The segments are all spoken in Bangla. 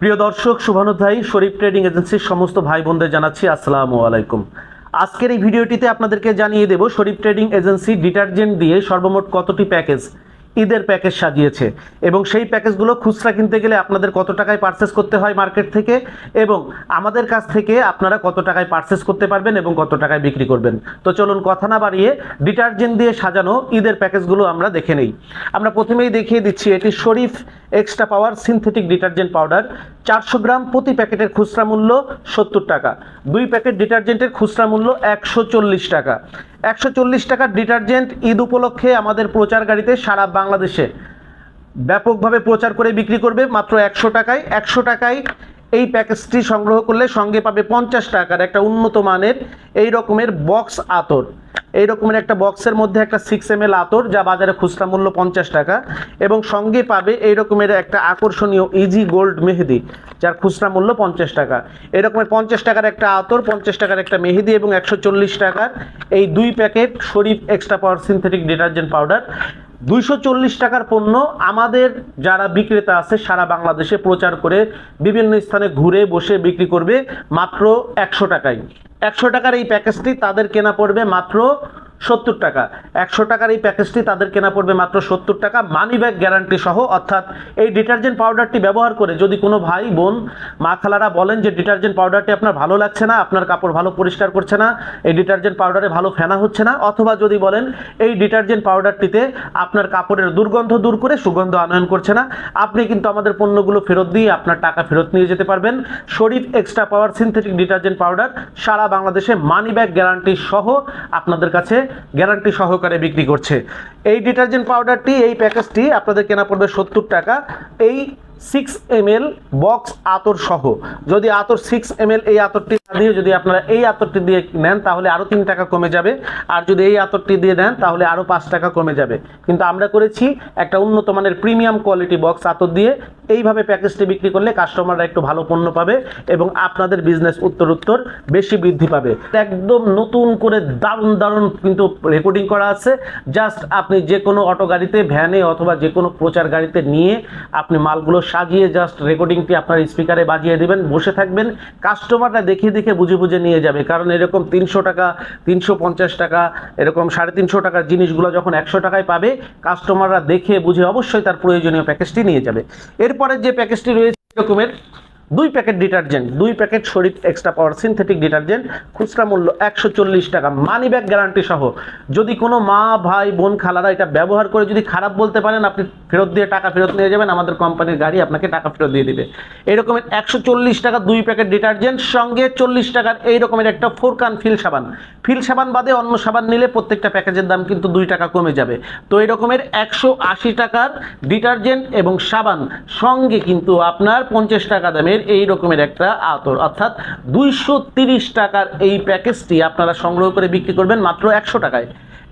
প্রিয় দর্শক, শুভানুধ্যায়ী শরীফ ট্রেডিং এজেন্সির সমস্ত ভাই বোনদের জানাচ্ছি আসসালামু আলাইকুম। আজকের এই ভিডিওটিতে আপনাদেরকে জানিয়ে দেব শরীফ ট্রেডিং এজেন্সি ডিটারজেন্ট দিয়ে সর্বমোট কতটি প্যাকেজ ঈদের প্যাকেজ সাজিয়েছে এবং সেই প্যাকেজগুলো খুচরা কিনতে গেলে আপনাদের কত টাকায় পারচেস করতে হয় মার্কেট থেকে এবং আমাদের কাছ থেকে আপনারা কত টাকায় পারচেস করতে পারবেন এবং কত টাকায় বিক্রি করবেন। তো চলুন কথা না বাড়িয়ে ডিটারজেন্ট দিয়ে সাজানো ঈদের প্যাকেজগুলো আমরা দেখে নেই। আমরা প্রথমেই দেখিয়ে দিচ্ছি এটি Sharif extra power synthetic detergent powder 400 gram, প্রতি প্যাকেটের খুচরা মূল্য 70 টাকা। 2 প্যাকেট ডিটারজেন্টের খুচরা মূল্য 140 টাকা। 140 টাকার ডিটারজেন্ট ঈদ উপলক্ষে আমাদের প্রচার গাড়িতে সারা বাংলাদেশে ব্যাপকভাবে প্রচার করে বিক্রি করবে মাত্র 100 টাকায়। 100 টাকায় এই প্যাকেজটি সংগ্রহ করলে সঙ্গে পাবে 50 টাকার একটা উন্নত মানের এই রকমের বক্স আতর। এই রকমের একটা বক্সের মধ্যে একটা 6 ml আতর, যা বাজারে খুচরা মূল্য 50 টাকা, এবং সঙ্গে পাবে এই রকমের একটা আকর্ষণীয় ইজি গোল্ড মেহেদি, যার খুচরা মূল্য 50 টাকা। এই রকমের 50 টাকার একটা আতর, 50 টাকার একটা মেহেদি এবং 140 টাকার এই 2 packet Sharif extra power synthetic detergent powder. 240 টাকার পণ্য আমাদের যারা বিক্রেতা আছে সারা বাংলাদেশে প্রচার করে বিভিন্ন স্থানে ঘুরে বসে বিক্রি করবে মাত্র 100 টাকায়। 100 টাকার এই প্যাকেজটি তাদের কেনা পড়বে মাত্র 70 টাকা। 100 টাকার এই প্যাকেজটি তাদের কেনা পড়বে মাত্র 70 টাকা, মানি ব্যাগ গ্যারান্টি সহ। অর্থাৎ এই ডিটারজেন্ট পাউডারটি ব্যবহার করে যদি কোনো ভাই বোন মা খালারা বলেন যে ডিটারজেন্ট পাউডারটি আপনার ভালো লাগছে না, আপনার কাপড় ভালো পরিষ্কার করছে না, এই ডিটারজেন্ট পাউডারে ভালো ফেনা হচ্ছে না, অথবা যদি বলেন এই ডিটারজেন্ট পাউডারটিতে আপনার কাপড়ের দুর্গন্ধ দূর করে সুগন্ধ আনয়ন করছে না, আপনি কিন্তু আমাদের পণ্যগুলো ফেরত দিয়ে আপনার টাকা ফেরত নিয়ে যেতে পারবেন। Sharif extra power synthetic detergent powder সারা বাংলাদেশে মানি ব্যাগ গ্যারান্টি সহ আপনাদের কাছে গ্যারান্টি সহকারে বিক্রি করছে। এই ডিটারজেন্ট পাউডারটি, এই প্যাকেজটি আপনাদের কেনা পড়বে 70 টাকা। এই 6 ml বক্স আতর সহ। যদি আতর 6 ml এই আতরটি দিয়ে যদি আপনারা এই আতরটি দিয়ে নেন তাহলে আরও 3 টাকা কমে যাবে, আর যদি এই আতরটি দিয়ে নেন তাহলে আরও 5 টাকা কমে যাবে। কিন্তু আমরা করেছি একটা উন্নত মানের প্রিমিয়াম কোয়ালিটি বক্স আতর দিয়ে। এইভাবে প্যাকেজটি বিক্রি করলে কাস্টমাররা একটু ভালো পণ্য পাবে এবং আপনাদের বিজনেস উত্তরোত্তর বেশি বৃদ্ধি পাবে। একদম নতুন করে দারুণ দারুণ কিন্তু রেকর্ডিং করা আছে। জাস্ট আপনি যে কোনো অটো গাড়িতে, ভ্যানে অথবা যে কোনো প্রচার গাড়িতে নিয়ে আপনি মালগুলো সাজিয়ে জাস্ট রেকর্ডিংটি আপনার স্পিকারে বাজিয়ে দেবেন, বসে থাকবেন, কাস্টমাররা দেখে দেখে বুঝে বুঝে নিয়ে যাবে। কারণ এরকম 300 টাকা, 350 টাকা, এরকম 350 টাকার জিনিসগুলো যখন 100 টাকায় পাবে, কাস্টমাররা দেখে বুঝে অবশ্যই তার প্রয়োজনীয় প্যাকেজটি নিয়ে যাবে। এরপরে যে প্যাকেজটি রয়েছে এরকমের 2 packet detergent, 2 packet Sharif extra power synthetic detergent, খুচরা মূল্য 140 টাকা, মানি ব্যাগ গ্যারান্টি সহ। যদি কোনো মা ভাই বোন খালারা এটা ব্যবহার করে যদি খারাপ বলতে পারেন, আপনি ফেরত দিয়ে টাকা ফেরত নিয়ে যাবেন, আমাদের কোম্পানির গাড়ি আপনাকে টাকা ফেরত দিয়ে দিবে। এইরকমের 140 টাকা 2 প্যাকেট ডিটারজেন্ট, সঙ্গে 40 টাকার এই রকমের একটা ফোরকান ফিল সাবান। ফিল সাবান বাদে অন্য সাবান নিলে প্রত্যেকটা প্যাকেজের দাম কিন্তু 2 টাকা কমে যাবে। তো এই রকমের 180 টাকার ডিটারজেন্ট এবং সাবান, সঙ্গে কিন্তু আপনার 50 টাকা দামের এই রকমের একটা আতর, অর্থাৎ 230 টাকার এই প্যাকেজটি আপনারা সংগ্রহ করে বিক্রি করবেন মাত্র 100 টাকায়।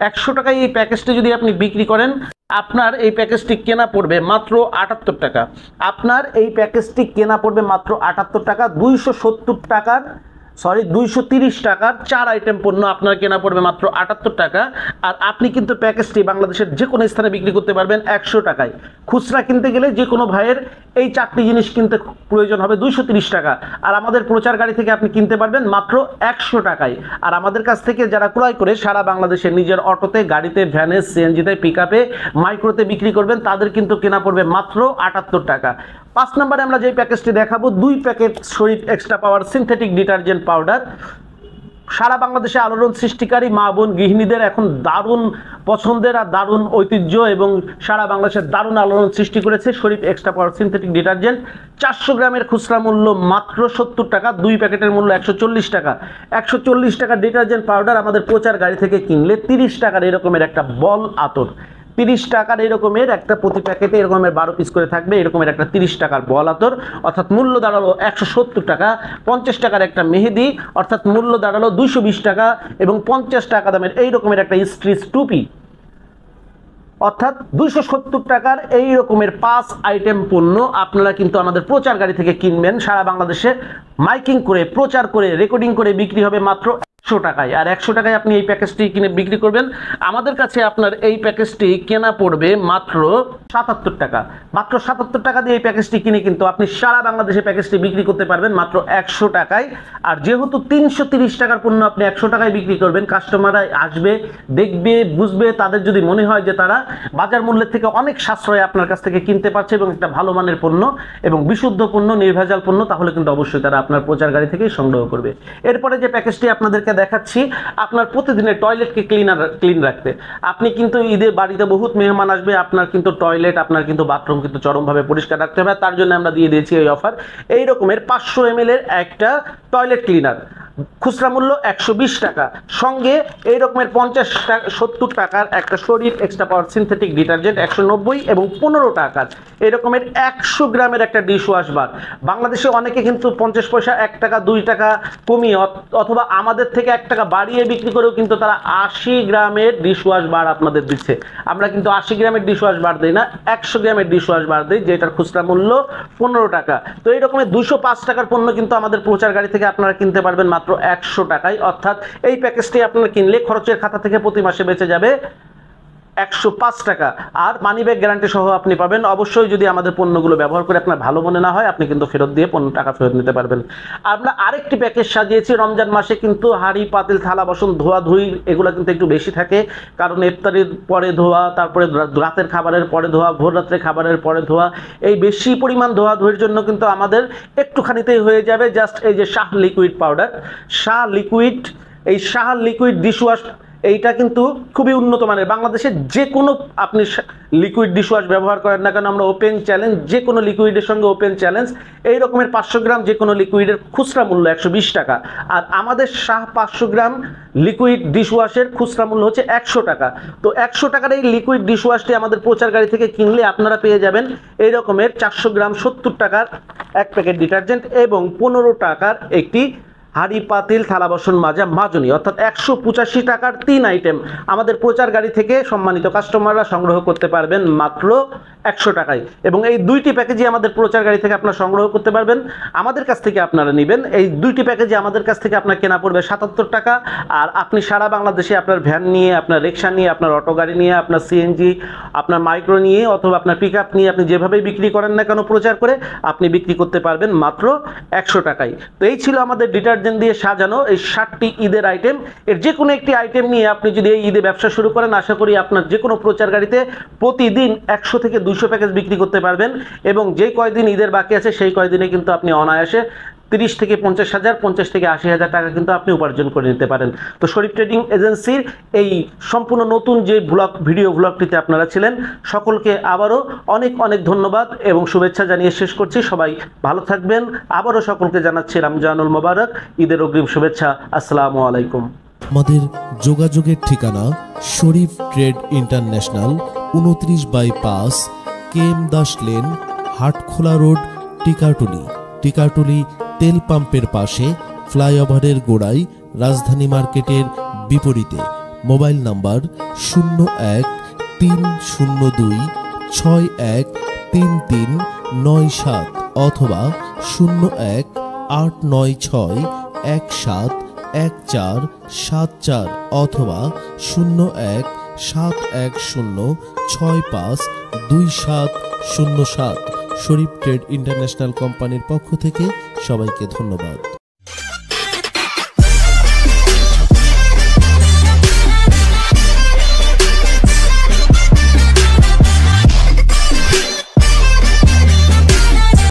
100 টাকায় এই প্যাকেজটি যদি আপনি বিক্রি করেন, আপনার এই প্যাকেজটি কেনা পড়বে মাত্র 78 টাকা। আপনার এই প্যাকেজটি কেনা পড়বে মাত্র 78 টাকা। 230 টাকার 4 আইটেম পণ্য আপনার কেনা পড়বে মাত্র 78 টাকা। আর আপনি কিন্তু প্যাকেজটি বাংলাদেশের যে কোনো স্থানে বিক্রি করতে পারবেন 100 টাকায়। খুচরা কিনতে গেলে যে কোনো ভাইয়ের এই 4টি জিনিস কিনতে প্রয়োজন হবে 230 টাকা, আর আমাদের প্রচার গাড়ি থেকে আপনি কিনতে পারবেন মাত্র 100 টাকায়। আর আমাদের কাছ থেকে যারা ক্রয় করে সারা বাংলাদেশে নিজের অটোতে, গাড়িতে, ভ্যানে, সিএনজিতে, পিকআপে, মাইক্রোতে বিক্রি করবেন, তাদের কিন্তু কেনা পড়বে মাত্র 78 টাকা। 5 নম্বরে আমরা যে প্যাকেজটি দেখাবো, 2 packet Sharif extra power synthetic detergent powder. সারা বাংলাদেশে আলোড়ন সৃষ্টিকারী মা বোন গৃহিণীদের এখন দারুণ পছন্দের আর দারুণ ঐতিহ্য এবং সারা বাংলাদেশের দারুণ আলোড়ন সৃষ্টি করেছে শরীফ এক্সট্রা পাওয়ার সিনথেটিক ডিটারজেন্ট। 400 গ্রামের খুচরা মূল্য মাত্র 70 টাকা, 2 প্যাকেটের মূল্য 140 টাকা। 140 টাকা ডিটারজেন্ট পাউডার আমাদের প্রচার গাড়ি থেকে কিনলে 30 টাকার এরকমের একটা বল আতর, 30 টাকার এরকমের একটা, প্রতি প্যাকেটে এরকমের 12 পিস করে থাকবে, এরকমের একটা 30 টাকার বল আতর, অর্থাৎ মূল্য দাঁড়ালো 170 টাকা। 50 টাকার একটা মেহেদি, অর্থাৎ মূল্য দাঁড়ালো 220 টাকা, এবং 50 টাকা দামের এই রকমের একটা স্ট্রিচ টুপি, অর্থাৎ 270 টাকার এই রকমের 5 আইটেম পণ্য আপনারা কিন্তু আমাদের প্রচার গাড়ি থেকে কিনবেন। সারা বাংলাদেশে মাইকিং করে, প্রচার করে, রেকর্ডিং করে বিক্রি হবে মাত্র 100 টাকায়। আর 100 টাকায় আপনি এই প্যাকেজটি কিনে বিক্রি করবেন। আমাদের কাছে আপনার এই প্যাকেজটি কেনা পড়বে মাত্র 77 টাকা। মাত্র 77 টাকা দিয়ে এই প্যাকেজটি কিনে কিন্তু আপনি সারা বাংলাদেশে প্যাকেজটি বিক্রি করতে পারবেন মাত্র 100 টাকায়। আর যেহেতু 330 টাকার পণ্য আপনি 100 টাকায় বিক্রি করবেন, কাস্টমাররা আসবে, দেখবে, বুঝবে, তাদের যদি মনে হয় যে তারা বাজার মূল্যের থেকে অনেক সাশ্রয়ে আপনার কাছ থেকে কিনতে পারছে এবং একটা ভালো মানের পণ্য এবং বিশুদ্ধ পণ্য, নির্ভেজাল পণ্য, তাহলে কিন্তু অবশ্যই তারা আপনার প্রচার গাড়ি থেকেই সংগ্রহ করবে। এরপরে যে প্যাকেজটি আপনাদেরকে দেখাচ্ছি, আপনার প্রতিদিনের টয়লেটকে ক্লিন রাখতে। আপনি কিন্তু ঈদে বাড়িতে বহুত মেহমান আসবে, আপনার কিন্তু টয়লেট, আপনার কিন্তু বাথরুম কিন্তু চরমভাবে পরিষ্কার রাখতে হবে। তার জন্য আমরা দিয়ে দিয়েছি এই অফার। এই রকমের 500 ml এর একটা টয়লেট ক্লিনার, খুচরা মূল্য 120 টাকা, সঙ্গে এই রকমের 50-70 টাকার একটা শরীফ এক্সট্রা পাওয়ার সিনথেটিক ডিটারজেন্ট 190 এবং 15 টাকার এই রকমের 100 গ্রামের একটা ডিশ ওয়াশ বার। বাংলাদেশে অনেকে কিন্তু 50 পয়সা, 1 টাকা, 2 টাকা কমিয়ে অথবা আমাদের থেকে 1 টাকা বাড়িয়ে বিক্রি করেও কিন্তু তারা 80 গ্রামের ডিশ ওয়াশ বার আপনাদের দিচ্ছে। আমরা কিন্তু 80 গ্রামের ডিশ ওয়াশ বার দিই না, 100 গ্রামের ডিশ ওয়াশ বার দিই, যেটার খুচরা মূল্য 15 টাকা। তো এই রকমের 205 টাকার পণ্য কিন্তু আমাদের প্রচার গাড়ি থেকে আপনারা কিনতে পারবেন মাত্র 100 টাকায়। অর্থাৎ এই প্যাকেজটি আপনারা কিনলে খরচের খাতা থেকে প্রতি মাসে বেঁচে যাবে 105 টাকা। আর মানি ব্যাগ গ্যারান্টি সহ আপনি পাবেন। অবশ্যই যদি আমাদের পণ্যগুলো ব্যবহার করে আপনার ভালো মনে না হয়, আপনি কিন্তু ফেরত দিয়ে টাকা ফেরত নিতে পারবেন। আমরা আরেকটি প্যাকেজ সাজিয়েছি। রমজান মাসে কিন্তু হাঁড়ি, পাতিল, থালা বাসন ধোয়াধুয়ি এগুলো কিন্তু একটু বেশি থাকে, কারণ ইফতারির পরে ধোয়া, তারপরে রাতের খাবারের পরে ধোয়া, ভোর রাত্রে খাবারের পরে ধোয়া, এই বেশি পরিমাণ ধোয়াধুয়ির জন্য কিন্তু আমাদের একটুখানিতেই হয়ে যাবে জাস্ট এই যে Shah liquid powder, Shah liquid, এই শাহ লিকুইড ডিশওয়াশ, এইটা কিন্তু খুবই উন্নত মানের। বাংলাদেশে যে কোনো আপনি লিকুইড ডিশওয়াশ ব্যবহার করেন না কেন, আমরা ওপেন চ্যালেঞ্জ, যে কোনো লিকুইডের সঙ্গে ওপেন চ্যালেঞ্জ। এই রকমের 500 গ্রাম যে কোনো লিকুইডের খুচরা মূল্য 120 টাকা। আর আমাদের শাহ 500 গ্রাম লিকুইড ডিশওয়াশের খুচরা মূল্য হচ্ছে 100 টাকা। তো 100 টাকার এই লিকুইড ডিশওয়াশটি আমাদের প্রচার গাড়ি থেকে কিনলে আপনারা পেয়ে যাবেন এই রকমের 400 গ্রাম 70 টাকার এক প্যাকেট ডিটারজেন্ট এবং 15 টাকার একটি হাঁড়ি, পাতিল, থালা বাসন মাজা মাজনি, অর্থাৎ 185 টাকার 3 আইটেম আমাদের প্রচার গাড়ি থেকে সম্মানিত কাস্টমাররা সংগ্রহ করতে পারবেন মাত্র 100 টাকায়। এবং এই দুইটি প্যাকেজই আমাদের প্রচার গাড়ি থেকে আপনারা সংগ্রহ করতে পারবেন। আমাদের কাছ থেকে আপনারা নেবেন, এই দুইটি প্যাকেজে আমাদের কাছ থেকে আপনার কেনা পড়বে 77 টাকা। আর আপনি সারা বাংলাদেশে আপনার ভ্যান নিয়ে, আপনার রিক্সা নিয়ে, আপনার অটো গাড়ি নিয়ে, আপনার সিএনজি, আপনার মাইক্রো নিয়ে অথবা আপনার পিক আপ নিয়ে আপনি যেভাবেই বিক্রি করেন না কেন প্রচার করে, আপনি বিক্রি করতে পারবেন মাত্র 100 টাকায়। তো এই ছিল আমাদের ডিটারজেন্ট দিয়ে সাজানো এই 60টি ঈদের আইটেম। এর যে কোনো একটি আইটেম নিয়ে আপনি যদি এই ঈদে ব্যবসা শুরু করেন, আশা করি আপনার যে কোনো প্রচার গাড়িতে প্রতিদিন 100 থেকে 200 প্যাকেজ বিক্রি করতে পারবেন। এবং যে কয়দিন ঈদের বাকি আছে সেই কয়দিনে কিন্তু আপনি অনায়াসে 30 থেকে 50 হাজার, 50 থেকে 80 হাজার টাকা কিন্তু আপনি উপার্জন করে নিতে পারেন। তো শরীফ ট্রেডিং এজেন্সির এই সম্পূর্ণ নতুন যে ভিডিও ব্লগটিতে আপনারা ছিলেন, সকলকে আবারও অনেক অনেক ধন্যবাদ এবং শুভেচ্ছা জানিয়ে শেষ করছি। সবাই ভালো থাকবেন। আবারও সকলকে জানাচ্ছি রমজানুল মোবারক, ঈদের অগ্রিম শুভেচ্ছা। আসসালামু আলাইকুম। আমাদের যোগাযোগের ঠিকানা Sharif trade international, 29/5 KM Das lane, Hatkhola road, Tikatuli তেল পাম্পের পাশে, ফ্লাইওভারের গোড়ায়, রাজধানী মার্কেটের বিপরীতে। মোবাইল নাম্বার 01-302-613397 অথবা 01-896-171474 অথবা 01-710652707। শরীফ ট্রেড ইন্টারন্যাশনাল কোম্পানির পক্ষ থেকে সবাইকে ধন্যবাদ।